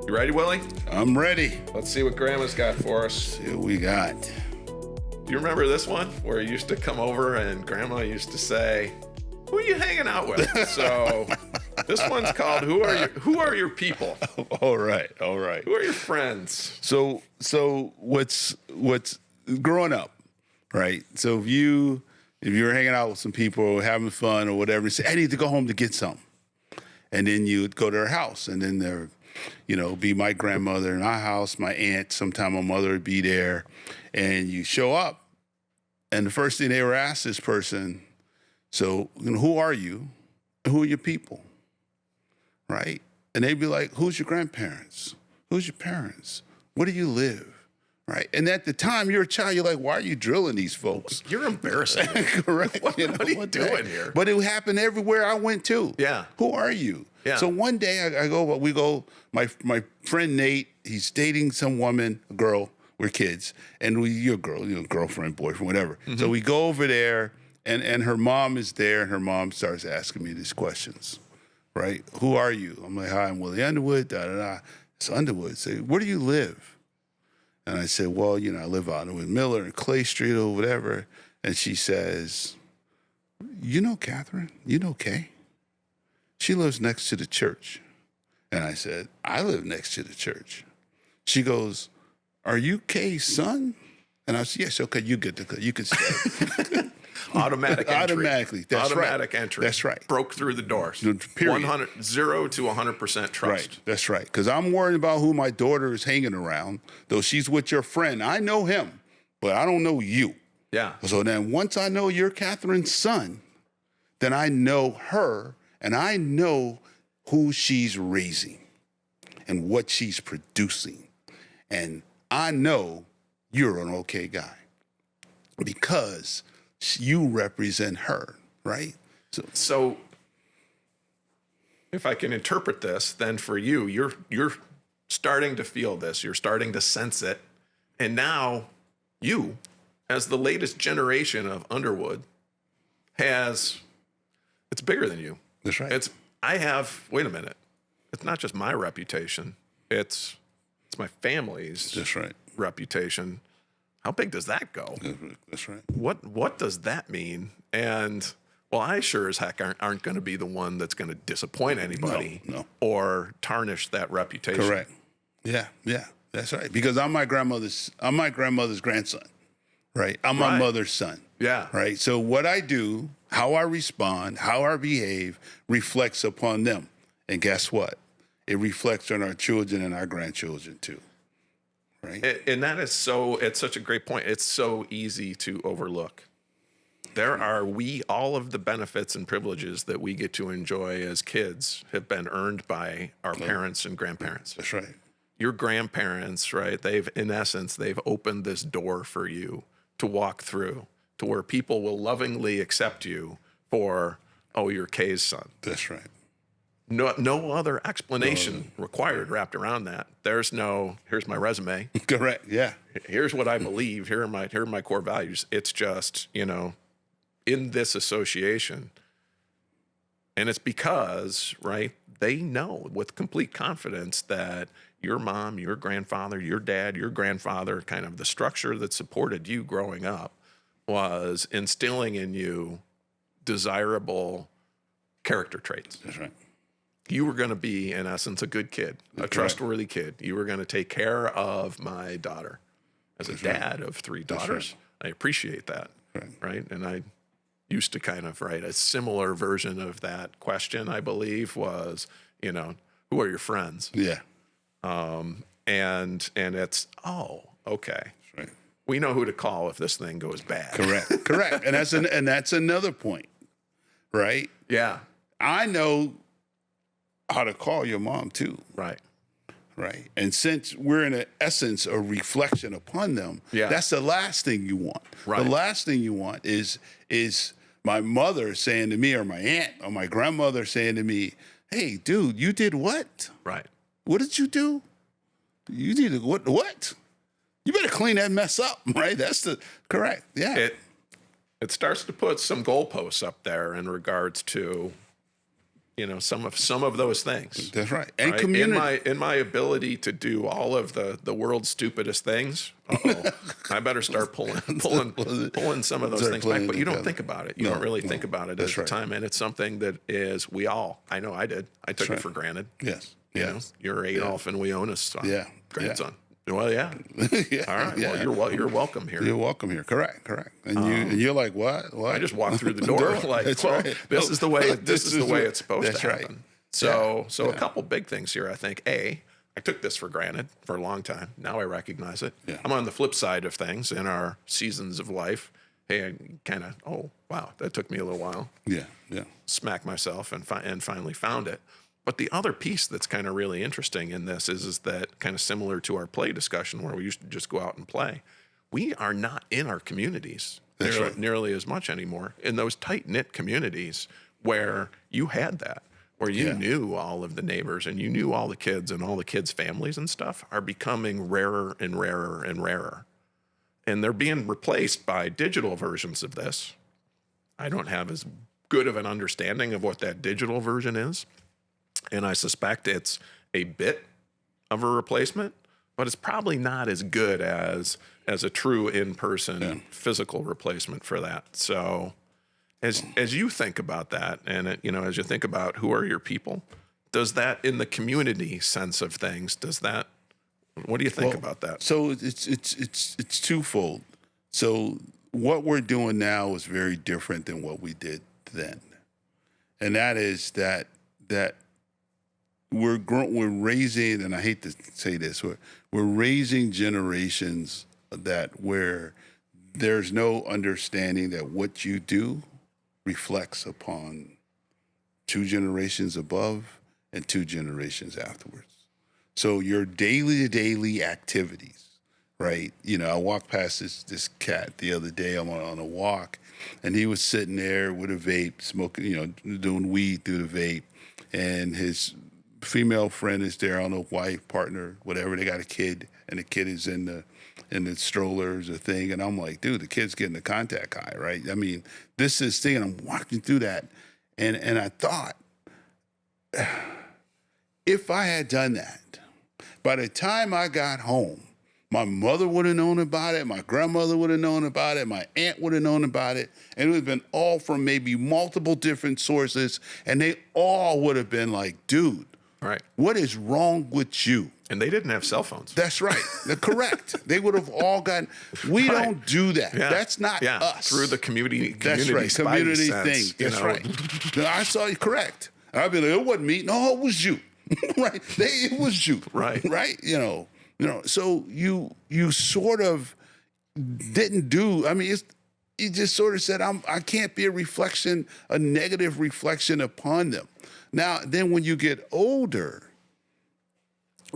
You ready, Willie? I'm ready. Let's see what Grandma's got for us. See what we got. Do you remember this one where you used to come over and Grandma used to say, "Who are you hanging out with?" So this one's called "Who are your people?" All right. Who are your friends? So what's growing up, right? So if you're hanging out with some people or having fun or whatever, and say, "I need to go home to get something," and then you'd go to their house, and then there, be my grandmother in our house, my aunt, sometime my mother would be there, and you show up, and the first thing they were asked this person, so who are you? Who are your people? Right? And they'd be like, who's your grandparents? Who's your parents? Where do you live? Right? And at the time, you're a child, you're like, why are you drilling these folks? You're embarrassing me. Correct. What are you doing here? But it happened everywhere I went to. Yeah. Who are you? Yeah. So one day we go, my friend Nate, he's dating some woman, a girl, we're kids, and you're a girl, girlfriend, boyfriend, whatever. Mm-hmm. So we go over there, and her mom is there, and her mom starts asking me these questions, right? Who are you? I'm like, hi, I'm Willie Underwood, da-da-da. It's Underwood. Say, where do you live? And I said, well, I live out with Miller and Clay Street or whatever. And she says, you know Catherine? You know Kay? She lives next to the church. And I said, I live next to the church. She goes, are you Kay's son? And I said, yes, okay, you can stay. Automatic entry. Automatically. That's Automatic right. entry. That's right. Broke through the doors. Period. 0 to 100% trust. Right. That's right. Because I'm worried about who my daughter is hanging around, though she's with your friend. I know him, but I don't know you. Yeah. So then once I know you're Catherine's son, then I know her and I know who she's raising and what she's producing. And I know you're an okay guy because you represent her, right? So if I can interpret this, then for you, you're starting to feel this, you're starting to sense it, and now you, as the latest generation of Underwood, it's bigger than you. That's right. Wait a minute, it's not just my reputation, it's my family's That's right. reputation. How big does that go? That's right. What does that mean? And well, I sure as heck aren't going to be the one that's going to disappoint anybody No. or tarnish that reputation. Correct. Yeah, that's right. Because I'm my grandmother's grandson, right? I'm my mother's son. Yeah. Right. So what I do, how I respond, how I behave reflects upon them. And guess what? It reflects on our children and our grandchildren too. Right. And that is it's such a great point. It's so easy to overlook. All of the benefits and privileges that we get to enjoy as kids have been earned by our parents and grandparents. That's right. Your grandparents, right? They've opened this door for you to walk through to where people will lovingly accept you for, you're Kay's son. That's right. No other explanation required wrapped around that. Here's my resume. Correct. Yeah. Here's what I believe. Here are my core values. It's just, in this association. And it's because, right, they know with complete confidence that your mom, your grandfather, your dad, your grandfather, kind of the structure that supported you growing up was instilling in you desirable character traits. That's right. You were going to be, in essence, a good kid, a trustworthy kid. You were going to take care of my daughter. As a dad of 3 daughters, I appreciate that, right? And I used to kind of write a similar version of that question, I believe, was, who are your friends? Yeah. And it's, okay. That's right. We know who to call if this thing goes bad. Correct. And that's another point, right? Yeah. I know how to call your mom too. Right. Right. And since we're in an essence of reflection upon them, that's the last thing you want. Right. The last thing you want is my mother saying to me, or my aunt or my grandmother saying to me, hey, dude, you did what? Right. What did you do? You did what? You better clean that mess up, right? That's correct. Yeah. It starts to put some goalposts up there in regards to some of those things. That's right. And Right? community. In my ability to do all of the world's stupidest things, I better start pulling some of those Start things back. pulling But you don't together. think about it. You No, don't really no. think about it That's at the right. time, and it's something that is I know I did. I took it right. for granted. Yes. You know, Yes. you're Adolf and Leona's son, Yeah. grandson. Well, yeah. Yeah. All right. Yeah. Well, you're welcome here. You're welcome here. Correct. And you're like, what? I just walked through the door like, That's well, right. this is the way This it's supposed that's to right. happen. So Yeah. a couple big things here. I think I took this for granted for a long time. Now I recognize it. Yeah. I'm on the flip side of things in our seasons of life. Hey, I kind of, oh wow, that took me a little while. Yeah. Yeah. Smack myself and finally found it. But the other piece that's kind of really interesting in this is that kind of similar to our play discussion where we used to just go out and play. We are not in our communities That's right. nearly as much anymore. In those tight-knit communities where you had that, where you Yeah. knew all of the neighbors and you knew all the kids and all the kids' families and stuff are becoming rarer and rarer and rarer. And they're being replaced by digital versions of this. I don't have as good of an understanding of what that digital version is. And I suspect it's a bit of a replacement, but it's probably not as good as a true in-person physical replacement for that. So as you think about that, and as you think about who are your people, does that, in the community sense of things, what do you think about that? So it's twofold. So what we're doing now is very different than what we did then, and that is that we're raising, and I hate to say this, we're raising generations where there's no understanding that what you do reflects upon 2 generations above and 2 generations afterwards. So your daily activities, right? I walked past this cat the other day. I'm on a walk, and he was sitting there with a vape, smoking, doing weed through the vape, and his female friend is there, I don't know, wife, partner, whatever. They got a kid, and the kid is in the strollers or thing, and I'm like, dude, the kid's getting the contact high, right? I mean, this is thing, and I'm walking through that, and I thought, if I had done that, by the time I got home, my mother would have known about it, my grandmother would have known about it, my aunt would have known about it, and it would have been all from maybe multiple different sources, and they all would have been like, dude, Right. what is wrong with you? And they didn't have cell phones. That's right. They're correct. They would have all gotten. We Right. don't do that. Yeah. That's not us. Through the community That's right. spidey Community sense, thing. That's right. No, I saw you correct. I'd be like, it wasn't me. No, it was you. Right. It was you. Right. Right. So you sort of didn't do. I mean, you just sort of said, I can't be a negative reflection upon them. Now, then when you get older,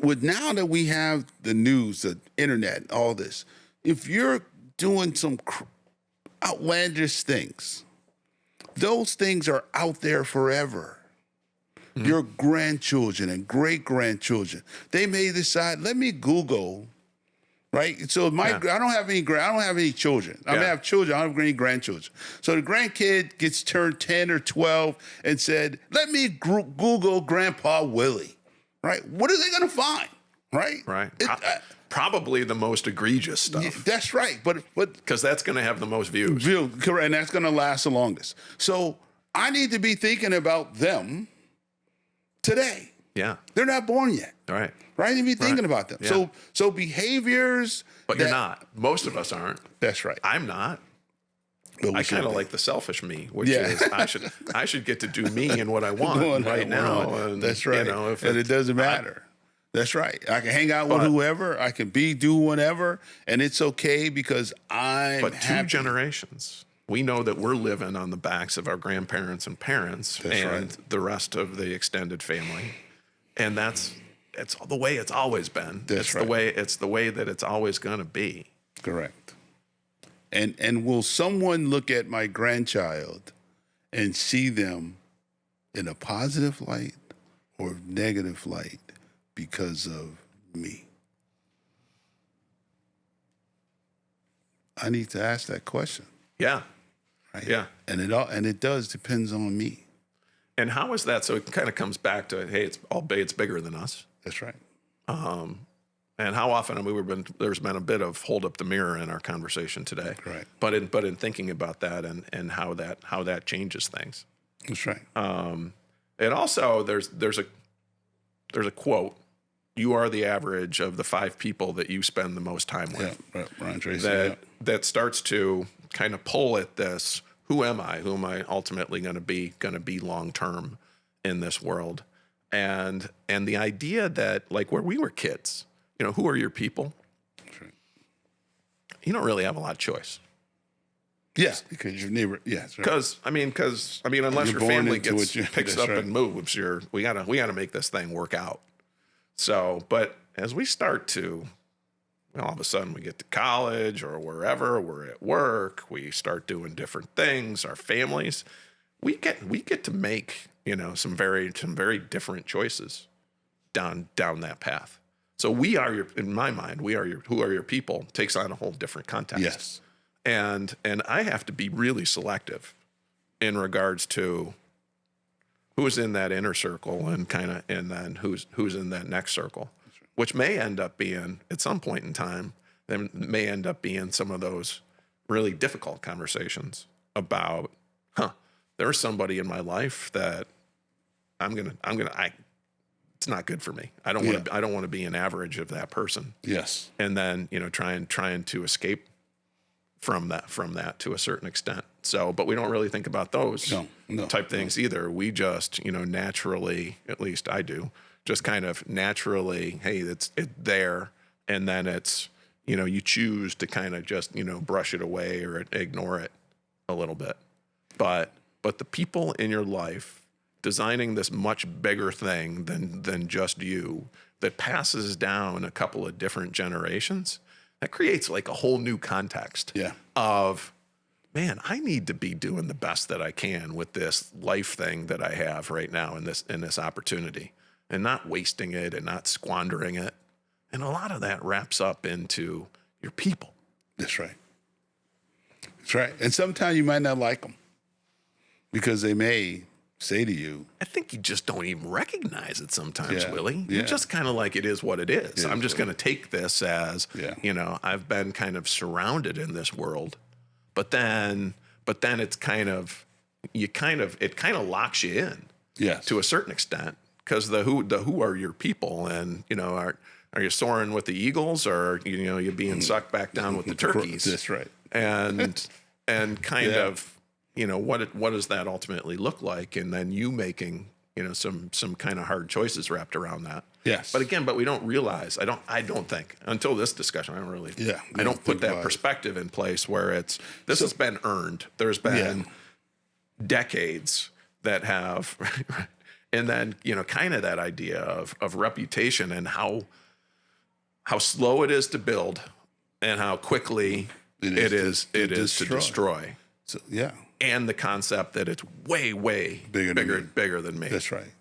now that we have the news, the internet, all this, if you're doing some outlandish things, those things are out there forever. Mm-hmm. Your grandchildren and great-grandchildren, they may decide, let me Google, right? So I don't have any children. I may have children, I don't have any grandchildren. So the grandkid gets turned 10 or 12 and said, let me Google Grandpa Willie. Right? What are they going to find? Right? Right. Probably the most egregious stuff. That's right. But because that's going to have the most views. Correct. And that's going to last the longest. So I need to be thinking about them today. Yeah. They're not born yet. Right. Right? I need to be thinking about them. Yeah. So behaviors. But you're not. Most of us aren't. That's right. I'm not. But I kind of like the selfish me, which is I should get to do me and what I want right now. And, that's right. And it doesn't matter. That's right. I can hang out with whoever. I can do whatever, and it's okay because I'm But happy. 2 generations. We know that we're living on the backs of our grandparents and parents the rest of the extended family. And it's the way it's always been. That's it's the way that it's always going to be. Correct. And will someone look at my grandchild and see them in a positive light or negative light because of me? I need to ask that question. Yeah. Right? Yeah. And it does depends on me. And how is that? So it kind of comes back to, hey, it's bigger than us. That's right. And how often, I mean, there's been a bit of hold up the mirror in our conversation today. Right. But in thinking about that and how that changes things. That's right. And also there's a quote: "You are the average of the 5 people that you spend the most time with." Yeah, Brian Tracy. That starts to kind of pull at this: who am I? Who am I ultimately going to be long term in this world? And the idea that, like, where we were kids, who are your people? That's right. You don't really have a lot of choice. Yeah, because your neighbor. Yeah, Because I mean, unless your born family into gets it, picks that's up right. and moves, we gotta make this thing work out. So, but as we start to, all of a sudden we get to college or wherever, we're at work, we start doing different things. Our families, we get to make some very different choices down that path. So in my mind, who are your people takes on a whole different context. Yes. And I have to be really selective in regards to who's in that inner circle and then who's in that next circle, which may end up being, at some point in time, then may end up being some of those really difficult conversations about, there's somebody in my life that it's not good for me. I don't want to be an average of that person. Yes. And then, trying to escape from that to a certain extent. So, but we don't really think about those type things either. We just, naturally, at least I do, just kind of naturally, hey, it's there. And then it's, you choose to kind of just, brush it away or ignore it a little bit. But the people in your life designing this much bigger thing than just you, that passes down a couple of different generations, that creates like a whole new context of, man, I need to be doing the best that I can with this life thing that I have right now in this opportunity, and not wasting it and not squandering it. And a lot of that wraps up into your people. That's right. That's right. And sometimes you might not like them because they may say to you, I think you just don't even recognize it sometimes, Willie. Yeah. You're just kind of like, it is what it is. I'm just going to take this as, I've been kind of surrounded in this world, but then it's kind of, it kind of locks you in to a certain extent, because the who are your people, and, are you soaring with the eagles, or, you're being sucked back down with the turkeys? That's right. And kind of, what does that ultimately look like? And then you making, some kind of hard choices wrapped around that. Yes. But we don't realize, I don't think until this discussion, I don't put that perspective in place where this has been earned. There's been decades that have, and then, kind of that idea of reputation and how slow it is to build and how quickly it is to destroy. So, and the concept that it's way bigger than me. That's right.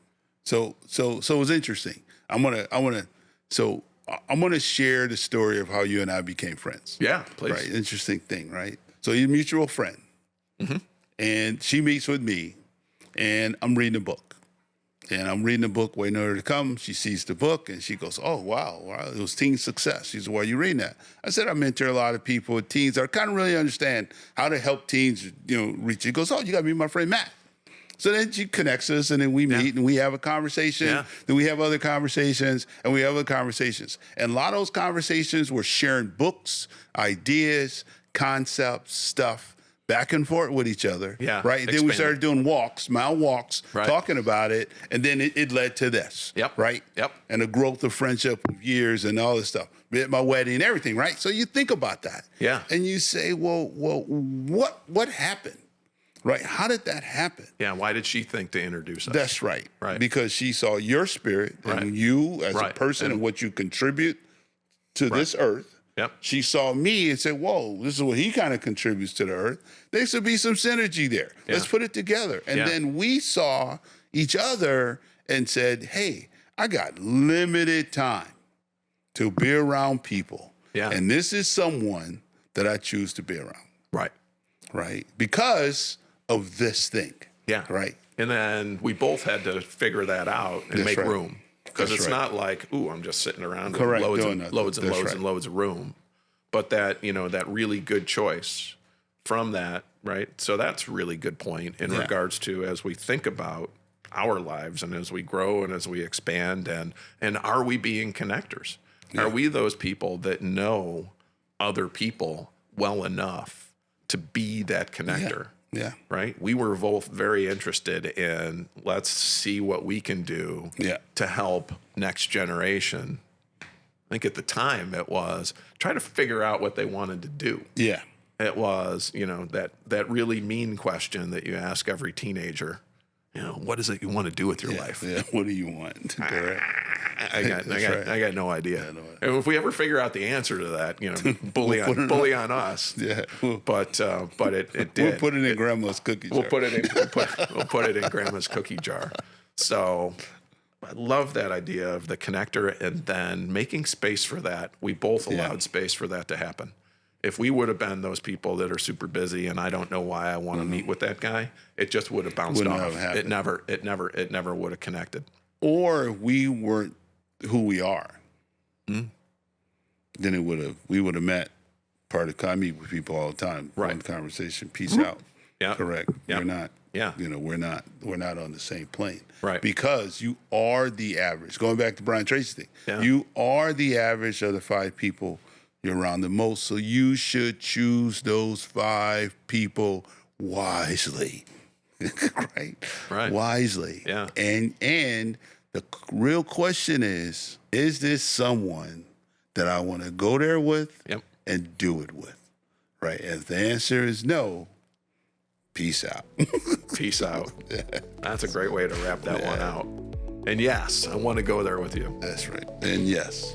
So it's interesting. I'm gonna share the story of how you and I became friends. Yeah, please. Right. Interesting thing, right? So you're a mutual friend, and she meets with me, and I'm reading a book. And I'm reading the book, waiting on her to come. She sees the book, and she goes, "Oh, wow, it was teen success." She said, "Why are you reading that?" I said, "I mentor a lot of people, teens, that kind of really understand how to help teens, reach." She goes, "Oh, you got to meet my friend Matt." So then she connects us, and then we meet, and we have a conversation. Yeah. Then we have other conversations, and we have other conversations. And a lot of those conversations were sharing books, ideas, concepts, stuff, back and forth with each other. Yeah. Right. Then we started doing mile walks, talking about it. And then it led to this. Yep. Right. Yep. And the growth of friendship of years and all this stuff. At my wedding and everything. Right. So you think about that. Yeah. And you say, well, what happened? Right. How did that happen? Yeah. Why did she think to introduce us? That's right. Right. Because she saw your spirit and you as a person and what you contribute to this earth. Yep. She saw me and said, whoa, this is what he kind of contributes to the earth. There should be some synergy there. Yeah. Let's put it together. And then we saw each other and said, hey, I got limited time to be around people. Yeah. And this is someone that I choose to be around. Right. Right. Because of this thing. Yeah. Right. And then we both had to figure that out and make room. Because it's not like, ooh, I'm just sitting around with loads and loads and loads of room. But that, that really good choice from that, right? So that's a really good point in regards to as we think about our lives and as we grow and as we expand and are we being connectors? Yeah. Are we those people that know other people well enough to be that connector? Yeah. Right. We were both very interested in let's see what we can do to help next generation. I think at the time it was try to figure out what they wanted to do. Yeah. It was, that really mean question that you ask every teenager. What is it you want to do with your life? Yeah. What do you want? I got no idea. And if we ever figure out the answer to that, bully on us. Yeah. But it did. We'll put it in Grandma's cookie jar. We'll put it in Grandma's cookie jar. So I love that idea of the connector and then making space for that. We both allowed space for that to happen. If we would have been those people that are super busy and I don't know why I want to meet with that guy, it just would have bounced off. It never would have connected. Or we weren't who we are. Then we would have met. I meet with people all the time. Right. One conversation, peace out. Yeah. Correct. Yep. We're not. Yeah. We're not on the same plane. Right. Because you are the average. Going back to Brian Tracy's thing. Yeah. You are the average of the 5 people you're around the most. So you should choose those 5 people wisely. Right. Wisely. Yeah. And the real question is this someone that I want to go there with and do it with? Right. If the answer is no, peace out. Peace out. That's a great way to wrap that one out. And yes, I want to go there with you. That's right. And yes.